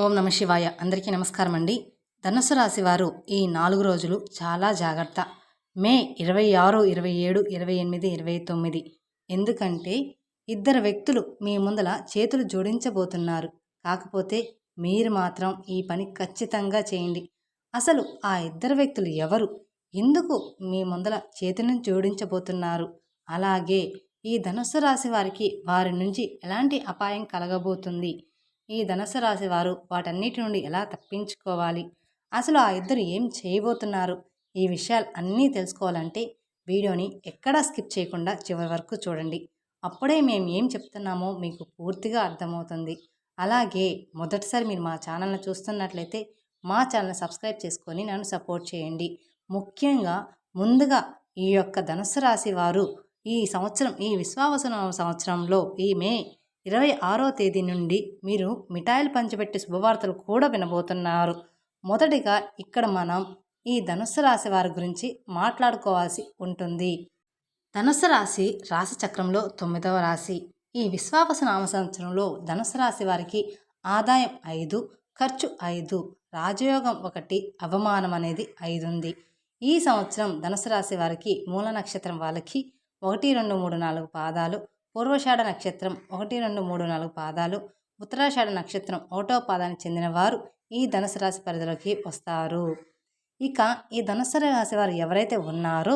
ఓం నమ శివాయ. అందరికీ నమస్కారం అండి. ధనుసు రాశి వారు ఈ 4 రోజులు చాలా జాగ్రత్త. మే 26, 27, 28, 29. ఎందుకంటే ఇద్దరు వ్యక్తులు మీ ముందల చేతులు జోడించబోతున్నారు. కాకపోతే మీరు మాత్రం ఈ పని ఖచ్చితంగా చేయండి. అసలు ఆ ఇద్దరు వ్యక్తులు ఎవరు? ఎందుకు మీ ముందల చేతులను జోడించబోతున్నారు? అలాగే ఈ ధనుస్సు రాశి వారికి వారి నుంచి ఎలాంటి అపాయం కలగబోతుంది? ఈ ధనుస్సు రాశి వారు వాటన్నిటి నుండి ఎలా తప్పించుకోవాలి? అసలు ఆ ఇద్దరు ఏం చేయబోతున్నారు? ఈ విషయాలు అన్నీ తెలుసుకోవాలంటే వీడియోని ఎక్కడా స్కిప్ చేయకుండా చివరి వరకు చూడండి. అప్పుడే మేము ఏం చెప్తున్నామో మీకు పూర్తిగా అర్థమవుతుంది. అలాగే మొదటిసారి మీరు మా ఛానల్ని చూస్తున్నట్లయితే మా ఛానల్ని సబ్స్క్రైబ్ చేసుకొని నన్ను సపోర్ట్ చేయండి. ముఖ్యంగా ముందుగా ఈ యొక్క ధనుస్సు రాశి వారు ఈ సంవత్సరం, ఈ విశ్వావసు సంవత్సరంలో ఈ మే 26వ తేదీ నుండి మీరు మిఠాయిలు పంచిపెట్టే శుభవార్తలు కూడా వినబోతున్నారు. మొదటిగా ఇక్కడ మనం ఈ ధనుస్సు రాశి వారి గురించి మాట్లాడుకోవాల్సి ఉంటుంది. ధనుస్సు రాశి రాశి చక్రంలో 9వ రాశి. ఈ విశ్వావసు నామ సంవత్సరంలో ధనుస్సు రాశి వారికి ఆదాయం 5, ఖర్చు 5, రాజయోగం 1, అవమానం అనేది 5 ఉంది. ఈ సంవత్సరం ధనుస్సు రాశి వారికి మూల నక్షత్రం వాళ్ళకి 1, 2, 3, 4 పాదాలు, పూర్వషాఢ నక్షత్రం 1, 2, 3, 4 పాదాలు, ఉత్తరాషాఢ నక్షత్రం 1వ పాదానికి చెందిన వారు ఈ ధనుసు రాశి పరిధిలోకి వస్తారు. ఇక ఈ ధనుసు రాశి వారు ఎవరైతే ఉన్నారో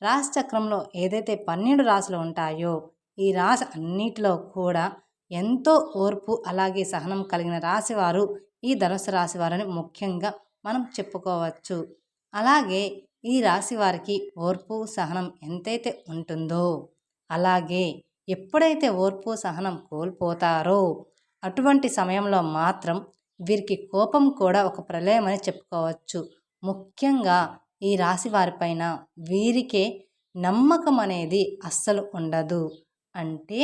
రాశి చక్రంలో ఏదైతే 12 రాశులు ఉంటాయో ఈ రాశి అన్నిటిలో కూడా ఎంతో ఓర్పు అలాగే సహనం కలిగిన రాశి వారు ఈ ధనుసు రాశి వారని ముఖ్యంగా మనం చెప్పుకోవచ్చు. అలాగే ఈ రాశి వారికి ఓర్పు సహనం ఎంతైతే ఉంటుందో అలాగే ఎప్పుడైతే ఓర్పు సహనం కోల్పోతారో అటువంటి సమయంలో మాత్రం వీరికి కోపం కూడా ఒక ప్రళయం అని చెప్పుకోవచ్చు. ముఖ్యంగా ఈ రాశి వారిపైన వీరికే నమ్మకం అనేది అస్సలు ఉండదు. అంటే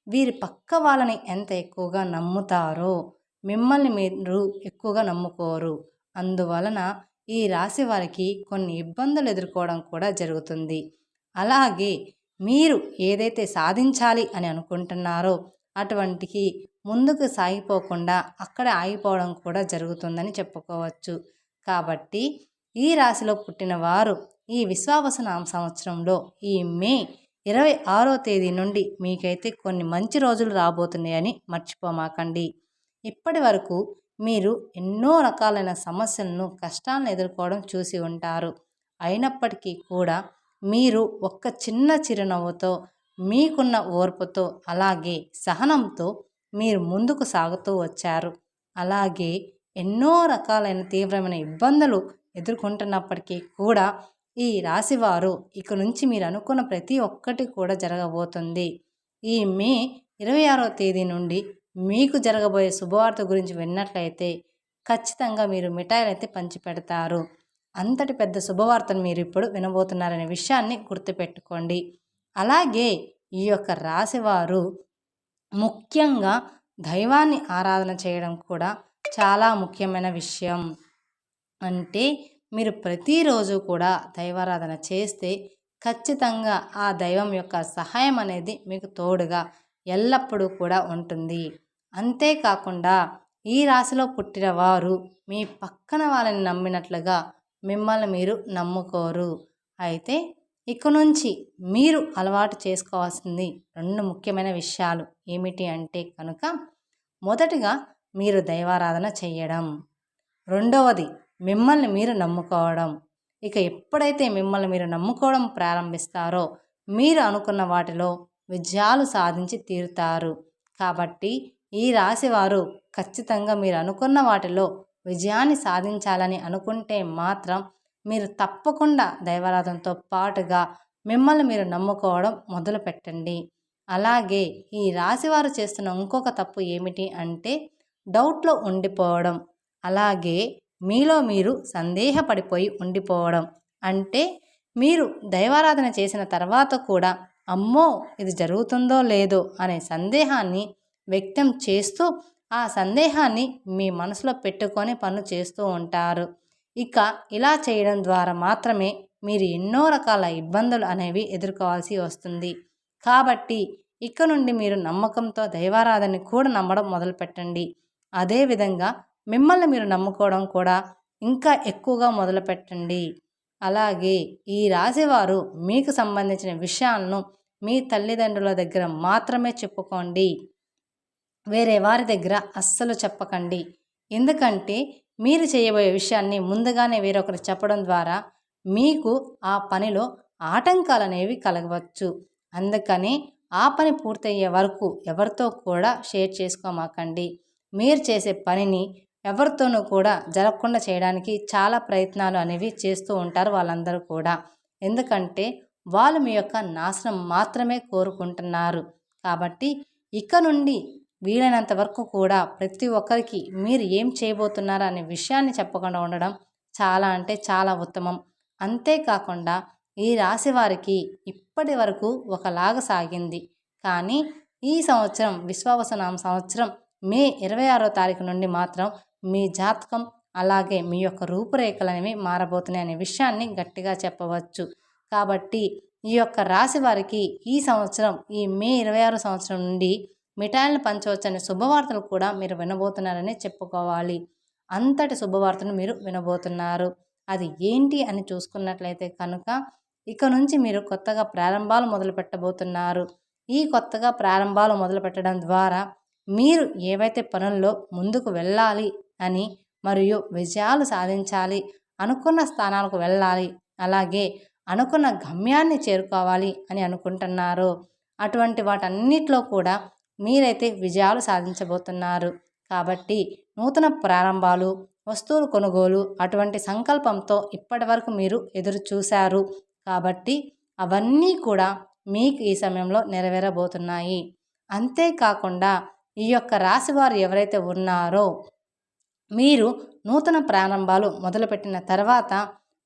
వీరి పక్క వాళ్ళని ఎంత ఎక్కువగా నమ్ముతారో మిమ్మల్ని మీరు ఎక్కువగా నమ్ముకోరు. అందువలన ఈ రాశి వారికి కొన్ని ఇబ్బందులు ఎదుర్కోవడం కూడా జరుగుతుంది. అలాగే మీరు ఏదైతే సాధించాలి అని అనుకుంటున్నారో అటువంటికి ముందుకు సాగిపోకుండా అక్కడే ఆగిపోవడం కూడా జరుగుతుందని చెప్పుకోవచ్చు. కాబట్టి ఈ రాశిలో పుట్టిన వారు ఈ విశ్వావసు నామ సంవత్సరంలో ఈ మే 26వ తేదీ నుండి మీకైతే కొన్ని మంచి రోజులు రాబోతున్నాయని మర్చిపోమాకండి. ఇప్పటి వరకు మీరు ఎన్నో రకాలైన సమస్యలను, కష్టాలను ఎదుర్కోవడం చూసి ఉంటారు. అయినప్పటికీ కూడా మీరు ఒక్క చిన్న చిరునవ్వుతో, మీకున్న ఓర్పుతో అలాగే సహనంతో మీరు ముందుకు సాగుతూ వచ్చారు. అలాగే ఎన్నో రకాలైన తీవ్రమైన ఇబ్బందులు ఎదుర్కొంటున్నప్పటికీ కూడా ఈ రాశివారు ఇక నుంచి మీరు అనుకున్న ప్రతి ఒక్కటి కూడా జరగబోతుంది. ఈ మే 26వ తేదీ నుండి మీకు జరగబోయే శుభవార్త గురించి విన్నట్లయితే ఖచ్చితంగా మీరు మిఠాయిలు అయితే పంచిపెడతారు. అంతటి పెద్ద శుభవార్తను మీరు ఇప్పుడు వినబోతున్నారనే విషయాన్ని గుర్తుపెట్టుకోండి. అలాగే ఈ యొక్క రాశివారు ముఖ్యంగా దైవాన్ని ఆరాధన చేయడం కూడా చాలా ముఖ్యమైన విషయం. అంటే మీరు ప్రతిరోజు కూడా దైవారాధన చేస్తే ఖచ్చితంగా ఆ దైవం యొక్క సహాయం అనేది మీకు తోడుగా ఎల్లప్పుడూ కూడా ఉంటుంది. అంతేకాకుండా ఈ రాశిలో పుట్టిన వారు మీ పక్కన వాళ్ళని నమ్మినట్లుగా మిమ్మల్ని మీరు నమ్ముకోరు. అయితే ఇక నుంచి మీరు అలవాటు చేసుకోవాల్సింది 2 ముఖ్యమైన విషయాలు ఏమిటి అంటే కనుక మొదటిగా మీరు దైవారాధన చేయడం, రెండవది మిమ్మల్ని మీరు నమ్ముకోవడం. ఇక ఎప్పుడైతే మిమ్మల్ని మీరు నమ్ముకోవడం ప్రారంభిస్తారో మీరు అనుకున్న వాటిలో విజయాలు సాధించి తీరుతారు. కాబట్టి ఈ రాశివారు ఖచ్చితంగా మీరు అనుకున్న వాటిలో విజయాన్ని సాధించాలని అనుకుంటే మాత్రం మీరు తప్పకుండా దైవారాధనతో పాటుగా మిమ్మల్ని మీరు నమ్ముకోవడం మొదలు పెట్టండి. అలాగే ఈ రాశివారు చేస్తున్న ఇంకొక తప్పు ఏమిటి అంటే డౌట్లో ఉండిపోవడం, అలాగే మీలో మీరు సందేహపడిపోయి ఉండిపోవడం. అంటే మీరు దైవారాధన చేసిన తర్వాత కూడా అమ్మో ఇది జరుగుతుందో లేదో అనే సందేహాన్ని వ్యక్తం చేస్తూ ఆ సందేహాన్ని మీ మనసులో పెట్టుకొని పనులు చేస్తూ ఉంటారు. ఇక ఇలా చేయడం ద్వారా మాత్రమే మీరు ఎన్నో రకాల ఇబ్బందులు అనేవి ఎదుర్కోవాల్సి వస్తుంది. కాబట్టి ఇక నుండి మీరు నమ్మకంతో దైవారాధనని కూడా నమ్మడం మొదలుపెట్టండి. అదేవిధంగా మిమ్మల్ని మీరు నమ్ముకోవడం కూడా ఇంకా ఎక్కువగా మొదలుపెట్టండి. అలాగే ఈ రాశివారు మీకు సంబంధించిన విషయాలను మీ తల్లిదండ్రుల దగ్గర మాత్రమే చెప్పుకోండి. వేరే వారి దగ్గర అస్సలు చెప్పకండి. ఎందుకంటే మీరు చేయబోయే విషయాన్ని ముందుగానే వేరొకరు చెప్పడం ద్వారా మీకు ఆ పనిలో ఆటంకాలనేవి కలగవచ్చు. అందుకని ఆ పని పూర్తయ్యే వరకు ఎవరితో కూడా షేర్ చేసుకోమాకండి. మీరు చేసే పనిని ఎవరితోనూ కూడా జరగకుండా చేయడానికి చాలా ప్రయత్నాలు అనేవి చేస్తూ ఉంటారు వాళ్ళందరూ కూడా. ఎందుకంటే వాళ్ళు మీ యొక్క నాశనం మాత్రమే కోరుకుంటున్నారు. కాబట్టి ఇక నుండి వీలైనంత వరకు కూడా ప్రతి ఒక్కరికి మీరు ఏం చేయబోతున్నారా అనే విషయాన్ని చెప్పకుండా ఉండడం చాలా అంటే చాలా ఉత్తమం. అంతేకాకుండా ఈ రాశి వారికి ఇప్పటి వరకు ఒకలాగా సాగింది. కానీ ఈ సంవత్సరం విశ్వావసునామ సంవత్సరం మే 26వ తారీఖు నుండి మాత్రం మీ జాతకం అలాగే మీ యొక్క రూపురేఖలు అనేవి మారబోతున్నాయి అనే విషయాన్ని గట్టిగా చెప్పవచ్చు. కాబట్టి ఈ యొక్క రాశి వారికి ఈ సంవత్సరం ఈ మే 26 సంవత్సరం నుండి మిఠాయిలను పంచవచ్చనే శుభవార్తలు కూడా మీరు వినబోతున్నారని చెప్పుకోవాలి. అంతటి శుభవార్తను మీరు వినబోతున్నారు. అది ఏంటి అని చూసుకున్నట్లయితే కనుక ఇక నుంచి మీరు కొత్తగా ప్రారంభాలు మొదలు పెట్టబోతున్నారు. ఈ కొత్తగా ప్రారంభాలు మొదలు పెట్టడం ద్వారా మీరు ఏవైతే పనుల్లో ముందుకు వెళ్ళాలి అని మరియు విజయాలు సాధించాలి, అనుకున్న స్థానాలకు వెళ్ళాలి, అలాగే అనుకున్న గమ్యాన్ని చేరుకోవాలి అని అనుకుంటున్నారో అటువంటి వాటన్నిటిలో కూడా మీరైతే విజయాలు సాధించబోతున్నారు. కాబట్టి నూతన ప్రారంభాలు, వస్తువులు కొనుగోలు అటువంటి సంకల్పంతో ఇప్పటి వరకు మీరు ఎదురు చూశారు. కాబట్టి అవన్నీ కూడా మీకు ఈ సమయంలో నెరవేరబోతున్నాయి. అంతేకాకుండా ఈ యొక్క రాశివారు ఎవరైతే ఉన్నారో మీరు నూతన ప్రారంభాలు మొదలుపెట్టిన తర్వాత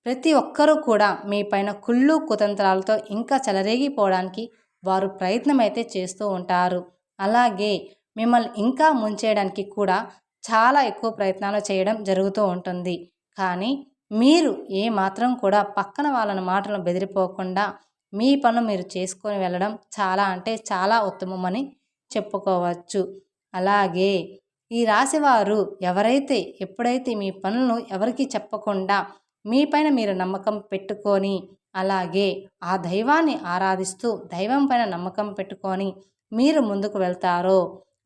ప్రతి ఒక్కరూ కూడా మీ పైన కుళ్ళు కుతంత్రాలతో ఇంకా చెలరేగిపోవడానికి వారు ప్రయత్నం అయితే చేస్తూ ఉంటారు. అలాగే మిమ్మల్ని ఇంకా ముంచేయడానికి కూడా చాలా ఎక్కువ ప్రయత్నాలు చేయడం జరుగుతూ ఉంటుంది. కానీ మీరు ఏ మాత్రం కూడా పక్కన వాళ్ళని మాటలను బెదిరిపోకుండా మీ పనులు మీరు చేసుకొని వెళ్ళడం చాలా అంటే చాలా ఉత్తమమని చెప్పుకోవచ్చు. అలాగే ఈ రాశివారు ఎవరైతే ఎప్పుడైతే మీ పనులను ఎవరికీ చెప్పకుండా మీ పైన మీరు నమ్మకం పెట్టుకొని అలాగే ఆ దైవాన్ని ఆరాధిస్తూ దైవం పైన నమ్మకం పెట్టుకొని మీరు ముందుకు వెళ్తారో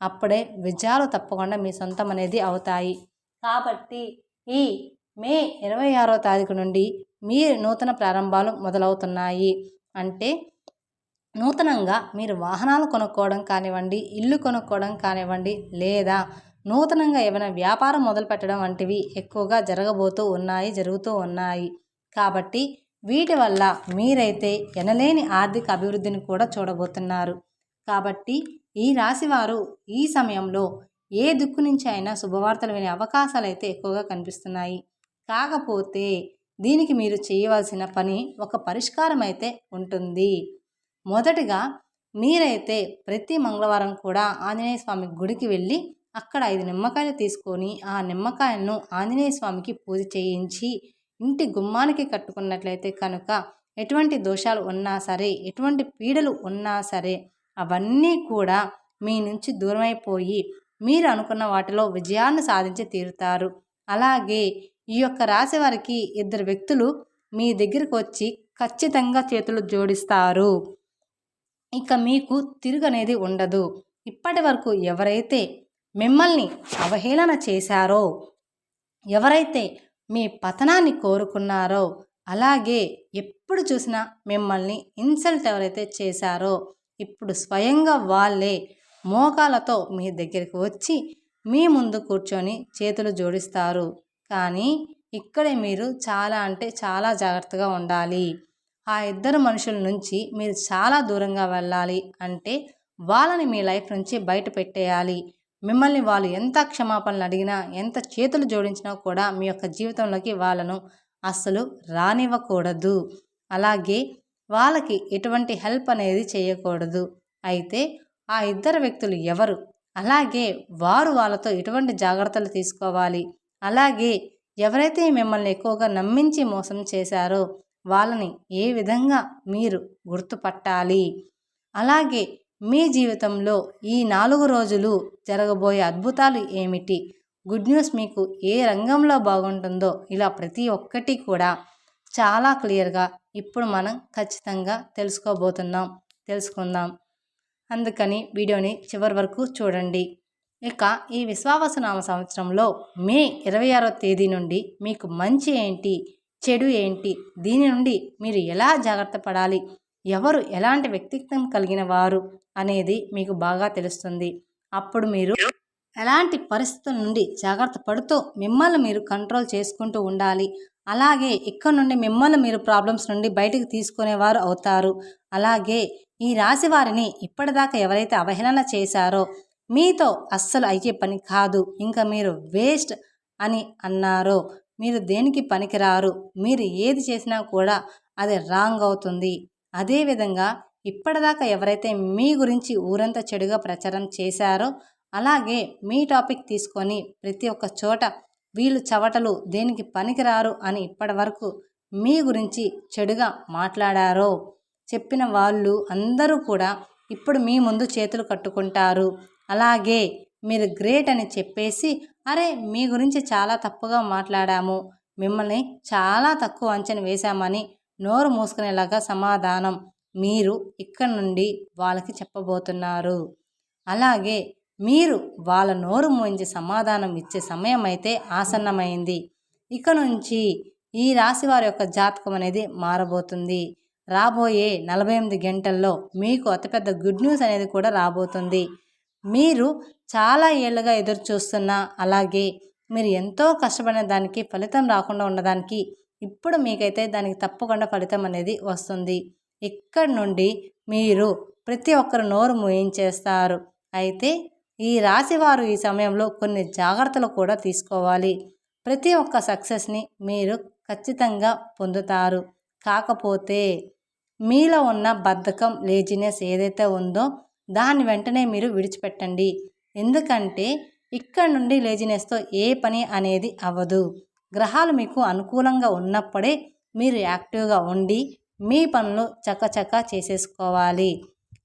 అప్పుడే విజయాలు తప్పకుండా మీ సొంతం అనేది అవుతాయి. కాబట్టి ఈ మే 26వ తారీఖు నుండి మీ నూతన ప్రారంభాలు మొదలవుతున్నాయి. అంటే నూతనంగా మీరు వాహనాలు కొనుక్కోవడం కానివ్వండి, ఇల్లు కొనుక్కోవడం కానివ్వండి, లేదా నూతనంగా ఏమైనా వ్యాపారం మొదలు పెట్టడం వంటివి ఎక్కువగా జరుగుతూ ఉన్నాయి. కాబట్టి వీటి వల్ల మీరైతే ఎనలేని ఆర్థిక అభివృద్ధిని కూడా చూడబోతున్నారు. కాబట్టి ఈ రాశివారు ఈ సమయంలో ఏ దిక్కు నుంచి అయినా శుభవార్తలు వినే అవకాశాలు అయితే ఎక్కువగా కనిపిస్తున్నాయి. కాకపోతే దీనికి మీరు చేయవలసిన పని ఒక పరిష్కారం అయితే ఉంటుంది. మొదటిగా మీరైతే ప్రతి మంగళవారం కూడా ఆంజనేయ స్వామి గుడికి వెళ్ళి అక్కడ 5 నిమ్మకాయలు తీసుకొని ఆ నిమ్మకాయలను ఆంజనేయ స్వామికి పూజ చేయించి ఇంటి గుమ్మానికి కట్టుకున్నట్లయితే కనుక ఎటువంటి దోషాలు ఉన్నా సరే, ఎటువంటి పీడలు ఉన్నా సరే అవన్నీ కూడా మీ నుంచి దూరమైపోయి మీరు అనుకున్న వాటిలో విజయాన్ని సాధించి తీరుతారు. అలాగే ఈ యొక్క రాశి వారికి 2 వ్యక్తులు మీ దగ్గరకు వచ్చి ఖచ్చితంగా చేతులు జోడిస్తారు. ఇక మీకు తిరుగనేది ఉండదు. ఇప్పటి వరకు ఎవరైతే మిమ్మల్ని అవహేళన చేశారో, ఎవరైతే మీ పతనాన్ని కోరుకున్నారో, అలాగే ఎప్పుడు చూసినా మిమ్మల్ని ఇన్సల్ట్ ఎవరైతే చేశారో ఇప్పుడు స్వయంగా వాళ్ళే మోకాలతో మీ దగ్గరికి వచ్చి మీ ముందు కూర్చొని చేతులు జోడిస్తారు. కానీ ఇక్కడే మీరు చాలా అంటే చాలా జాగ్రత్తగా ఉండాలి. ఆ 2 మనుషుల నుంచి మీరు చాలా దూరంగా వెళ్ళాలి. అంటే వాళ్ళని మీ లైఫ్ నుంచి బయట పెట్టేయాలి. మిమ్మల్ని వాళ్ళు ఎంత క్షమాపణలు అడిగినా, ఎంత చేతులు జోడించినా కూడా మీ యొక్క జీవితంలోకి వాళ్ళను అస్సలు రానివ్వకూడదు. అలాగే వాళ్ళకి ఎటువంటి హెల్ప్ అనేది చేయకూడదు. అయితే ఆ 2 వ్యక్తులు ఎవరు, అలాగే వారు వాళ్ళతో ఎటువంటి జాగ్రత్తలు తీసుకోవాలి, అలాగే ఎవరైతే మిమ్మల్ని ఎక్కువగా నమ్మించి మోసం చేశారో వాళ్ళని ఏ విధంగా మీరు గుర్తుపట్టాలి, అలాగే మీ జీవితంలో ఈ 4 రోజులు జరగబోయే అద్భుతాలు ఏమిటి, గుడ్ న్యూస్ మీకు ఏ రంగంలో బాగుంటుందో ఇలా ప్రతి ఒక్కటి కూడా చాలా క్లియర్గా ఇప్పుడు మనం ఖచ్చితంగా తెలుసుకుందాం. అందుకని వీడియోని చివరి వరకు చూడండి. ఇక ఈ విశ్వావసునామ సంవత్సరంలో మే 26వ తేదీ నుండి మీకు మంచి ఏంటి, చెడు ఏంటి, దీని నుండి మీరు ఎలా జాగ్రత్త పడాలి, ఎవరు ఎలాంటి వ్యక్తిత్వం కలిగిన వారు అనేది మీకు బాగా తెలుస్తుంది. అప్పుడు మీరు ఎలాంటి పరిస్థితుల నుండి జాగ్రత్త పడుతూ మిమ్మల్ని మీరు కంట్రోల్ చేసుకుంటూ ఉండాలి. అలాగే ఇక్కడ నుండి మిమ్మల్ని మీరు ప్రాబ్లమ్స్ నుండి బయటకు తీసుకునేవారు అవుతారు. అలాగే ఈ రాశి వారిని ఇప్పటిదాకా ఎవరైతే అవహేళన చేశారో మీతో అస్సలు అయ్యే పని కాదు, ఇంకా మీరు వేస్ట్ అని అన్నారో, మీరు దేనికి పనికిరారు, మీరు ఏది చేసినా కూడా అది రాంగ్ అవుతుంది. అదేవిధంగా ఇప్పటిదాకా ఎవరైతే మీ గురించి ఊరంతా చెడుగా ప్రచారం చేశారో, అలాగే మీ టాపిక్ తీసుకొని ప్రతి ఒక్క చోట వీళ్ళు చవటలు దేనికి పనికిరారు అని ఇప్పటి వరకు మీ గురించి చెడుగా మాట్లాడారో చెప్పిన వాళ్ళు అందరూ కూడా ఇప్పుడు మీ ముందు చేతులు కట్టుకుంటారు. అలాగే మీరు గ్రేట్ అని చెప్పేసి, అరే మీ గురించి చాలా తప్పుగా మాట్లాడాము, మిమ్మల్ని చాలా తక్కువ అంచనా వేశామని నోరు మూసుకునేలాగా సమాధానం మీరు ఇక్కడ నుండి వాళ్ళకి చెప్పబోతున్నారు. అలాగే మీరు వాళ్ళ నోరు మూయించి సమాధానం ఇచ్చే సమయం అయితే ఆసన్నమైంది. ఇక నుంచి ఈ రాశి వారి యొక్క జాతకం అనేది మారబోతుంది. రాబోయే 48 గంటల్లో మీకు అతిపెద్ద గుడ్ న్యూస్ అనేది కూడా రాబోతుంది. మీరు చాలా ఏళ్ళుగా ఎదురు చూస్తున్న, అలాగే మీరు ఎంతో కష్టపడిన దానికి ఫలితం రాకుండా ఉన్నదానికి ఇప్పుడు మీకైతే దానికి తప్పకుండా ఫలితం అనేది వస్తుంది. ఇక్కడి నుండి మీరు ప్రతి ఒక్కరు నోరు మూయించేస్తారు. అయితే ఈ రాశివారు ఈ సమయంలో కొన్ని జాగ్రత్తలు కూడా తీసుకోవాలి. ప్రతి ఒక్క సక్సెస్ని మీరు ఖచ్చితంగా పొందుతారు. కాకపోతే మీలో ఉన్న బద్ధకం, లేజినెస్ ఏదైతే ఉందో దాన్ని వెంటనే మీరు విడిచిపెట్టండి. ఎందుకంటే ఇక్కడ నుండి లేజినెస్తో ఏ పని అనేది అవ్వదు. గ్రహాలు మీకు అనుకూలంగా ఉన్నప్పుడే మీరు యాక్టివ్గా ఉండి మీ పనులు చకచకా చేసేసుకోవాలి.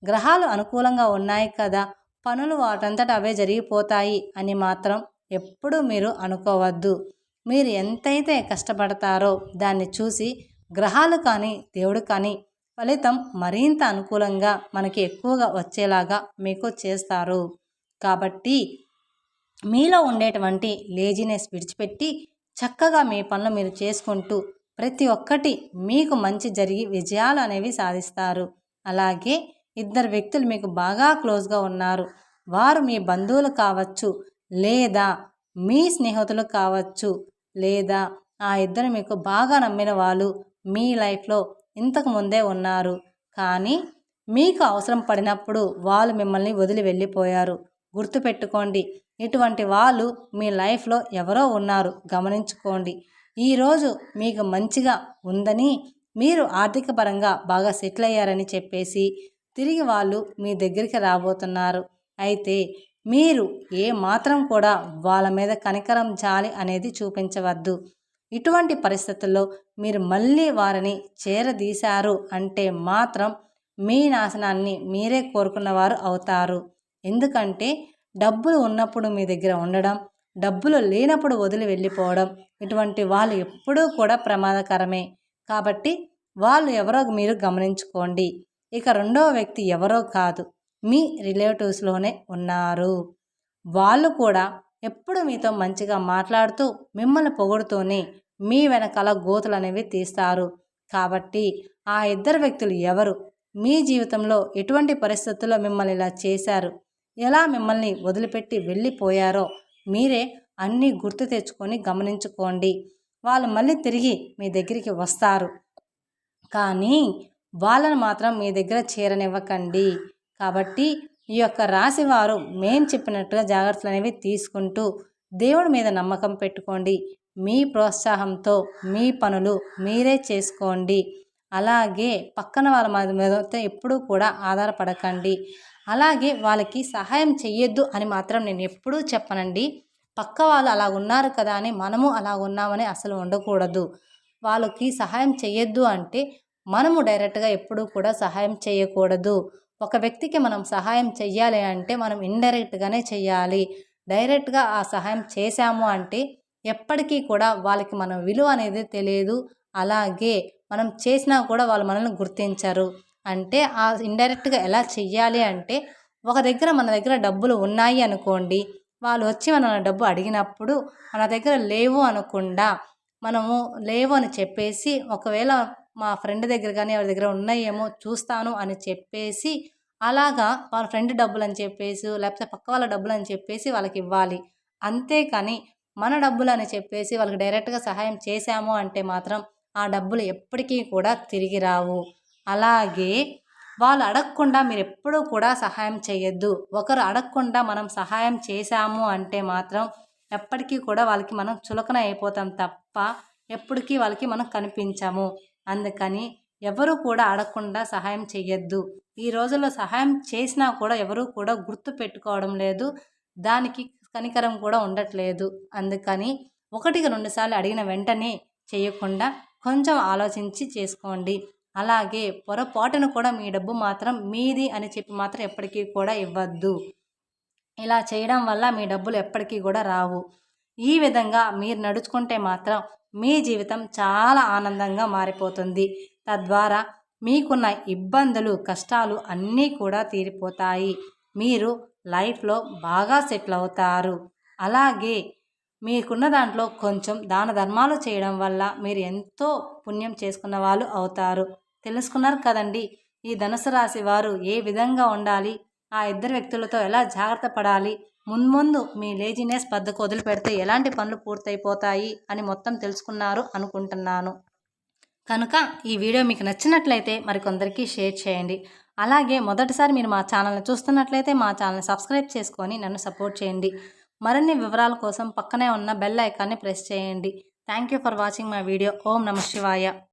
గ్రహాలు అనుకూలంగా ఉన్నాయి కదా, పనులు వాటంతట అవే జరిగిపోతాయి అని మాత్రం ఎప్పుడూ మీరు అనుకోవద్దు. మీరు ఎంతైతే కష్టపడతారో దాన్ని చూసి గ్రహాలు కానీ దేవుడు కానీ ఫలితం మరింత అనుకూలంగా మనకి ఎక్కువగా వచ్చేలాగా మీకు చేస్తారు. కాబట్టి మీలో ఉండేటువంటి లేజినెస్ విడిచిపెట్టి చక్కగా మీ పనులు మీరు చేసుకుంటూ ప్రతి ఒక్కటి మీకు మంచి జరిగి విజయాలు అనేవి సాధిస్తారు. అలాగే ఇద్దరు వ్యక్తులు మీకు బాగా క్లోజ్గా ఉన్నారు. వారు మీ బంధువులు కావచ్చు, లేదా మీ స్నేహితులు కావచ్చు, లేదా ఆ ఇద్దరు మీకు బాగా నమ్మిన వాళ్ళు మీ లైఫ్లో ఇంతకు ముందే ఉన్నారు. కానీ మీకు అవసరం పడినప్పుడు వాళ్ళు మిమ్మల్ని వదిలి వెళ్ళిపోయారు. గుర్తుపెట్టుకోండి, ఇటువంటి వాళ్ళు మీ లైఫ్లో ఎవరో ఉన్నారు, గమనించుకోండి. ఈరోజు మీకు మంచిగా ఉందని, మీరు ఆర్థిక పరంగా బాగా సెటిల్ అయ్యారని చెప్పేసి తిరిగి వాళ్ళు మీ దగ్గరికి రాబోతున్నారు. అయితే మీరు ఏ మాత్రం కూడా వాళ్ళ మీద కనికరం, జాలి అనేది చూపించవద్దు. ఇటువంటి పరిస్థితుల్లో మీరు మళ్ళీ వారిని చేరదీశారు అంటే మాత్రం మీ నాశనాన్ని మీరే కోరుకున్నవారు అవుతారు. ఎందుకంటే డబ్బులు ఉన్నప్పుడు మీ దగ్గర ఉండడం, డబ్బులు లేనప్పుడు వదిలి వెళ్ళిపోవడం, ఇటువంటి వాళ్ళు ఎప్పుడూ కూడా ప్రమాదకరమే. కాబట్టి వాళ్ళు ఎవరో మీరు గమనించుకోండి. ఇక రెండవ వ్యక్తి ఎవరో కాదు, మీ రిలేటివ్స్లోనే ఉన్నారు. వాళ్ళు కూడా ఎప్పుడు మీతో మంచిగా మాట్లాడుతూ మిమ్మల్ని పొగుడుతూనే మీ వెనకాల గోతులు అనేవి తీస్తారు. కాబట్టి ఆ ఇద్దరు వ్యక్తులు ఎవరు, మీ జీవితంలో ఎటువంటి పరిస్థితుల్లో మిమ్మల్ని ఇలా చేశారు, ఎలా మిమ్మల్ని వదిలిపెట్టి వెళ్ళిపోయారో మీరే అన్నీ గుర్తు తెచ్చుకొని గమనించుకోండి. వాళ్ళు మళ్ళీ తిరిగి మీ దగ్గరికి వస్తారు, కానీ వాళ్ళను మాత్రం మీ దగ్గర చేరనివ్వకండి. కాబట్టి ఈ యొక్క రాశి వారు మేము చెప్పినట్టుగా జాగ్రత్తలు అనేవి తీసుకుంటూ దేవుడి మీద నమ్మకం పెట్టుకోండి. మీ ప్రోత్సాహంతో మీ పనులు మీరే చేసుకోండి. అలాగే పక్కన వాళ్ళ మీద ఎప్పుడూ కూడా ఆధారపడకండి. అలాగే వాళ్ళకి సహాయం చెయ్యొద్దు అని మాత్రం నేను ఎప్పుడూ చెప్పనండి. పక్క వాళ్ళు అలా ఉన్నారు కదా అని మనము అలా ఉన్నామని అసలు ఉండకూడదు. వాళ్ళకి సహాయం చెయ్యొద్దు అంటే మనము డైరెక్ట్గా ఎప్పుడూ కూడా సహాయం చేయకూడదు. ఒక వ్యక్తికి మనం సహాయం చెయ్యాలి అంటే మనం ఇండైరెక్ట్గానే చెయ్యాలి. డైరెక్ట్గా ఆ సహాయం చేశాము అంటే ఎప్పటికీ కూడా వాళ్ళకి మన విలువ అనేది తెలియదు. అలాగే మనం చేసినా కూడా వాళ్ళు మనల్ని గుర్తించరు. అంటే ఆ ఇండైరెక్ట్గా ఎలా చెయ్యాలి అంటే, ఒక దగ్గర మన దగ్గర డబ్బులు ఉన్నాయి అనుకోండి, వాళ్ళు వచ్చి మన డబ్బు అడిగినప్పుడు మన దగ్గర లేవు అనకుండా మనము లేవు అని చెప్పేసి, ఒకవేళ మా ఫ్రెండ్ దగ్గర కానీ ఎవరి దగ్గర ఉన్నాయేమో చూస్తాను అని చెప్పేసి, అలాగా వాళ్ళ ఫ్రెండ్ డబ్బులని చెప్పేసి లేకపోతే పక్క వాళ్ళ డబ్బులని చెప్పేసి వాళ్ళకి ఇవ్వాలి. అంతేకాని మన డబ్బులని చెప్పేసి వాళ్ళకి డైరెక్ట్‌గా సహాయం చేశాము అంటే మాత్రం ఆ డబ్బులు ఎప్పటికీ కూడా తిరిగి రావు. అలాగే వాళ్ళు అడగకుండా మీరెప్పుడూ కూడా సహాయం చేయొద్దు. ఒకరు అడగకుండా మనం సహాయం చేశాము అంటే మాత్రం ఎప్పటికీ కూడా వాళ్ళకి మనం చులకన అయిపోతాం తప్ప ఎప్పటికీ వాళ్ళకి మనం కనిపించము. అందుకని ఎవరు కూడా అడగకుండా సహాయం చెయ్యొద్దు. ఈ రోజుల్లో సహాయం చేసినా కూడా ఎవరు కూడా గుర్తుపెట్టుకోవడం లేదు. దానికి కనికరం కూడా ఉండట్లేదు. అందుకని ఒకటికి 2 సార్లు అడిగిన వెంటనే చేయకుండా కొంచెం ఆలోచించి చేసుకోండి. అలాగే పొరపాటున కూడా మీ డబ్బు మాత్రం మీది అని చెప్పి మాత్రం ఎప్పటికీ కూడా ఇవ్వద్దు. ఇలా చేయడం వల్ల మీ డబ్బులు ఎప్పటికీ కూడా రావు. ఈ విధంగా మీరు నడుచుకుంటే మాత్రం మీ జీవితం చాలా ఆనందంగా మారిపోతుంది. తద్వారా మీకున్న ఇబ్బందులు, కష్టాలు అన్నీ కూడా తీరిపోతాయి. మీరు లైఫ్‌లో బాగా సెటిల్ అవుతారు. అలాగే మీకున్న దాంట్లో కొంచెం దాన ధర్మాలు చేయడం వల్ల మీరు ఎంతో పుణ్యం చేసుకున్న వాళ్ళు అవుతారు. తెలుసుకున్నారు కదండీ! ఈ ధనుసు రాశి వారు ఏ విధంగా ఉండాలి, ఆ ఇద్దరు వ్యక్తులతో ఎలా జాగ్రత్త పడాలి, మున్ముందు మీ లేజినెస్ బద్ధకం వదిలిపెడితే ఎలాంటి పనులు పూర్తయిపోతాయి అని మొత్తం తెలుసుకున్నారు అనుకుంటున్నాను. కనుక ఈ వీడియో మీకు నచ్చినట్లయితే మరికొందరికి షేర్ చేయండి. అలాగే మొదటిసారి మీరు మా ఛానల్ని చూస్తున్నట్లయితే మా ఛానల్ని సబ్స్క్రైబ్ చేసుకొని నన్ను సపోర్ట్ చేయండి. మరిన్ని వివరాల కోసం పక్కనే ఉన్న బెల్ ఐకాన్ని ప్రెస్ చేయండి. Thank you for watching my video. ఓం నమః శివాయ.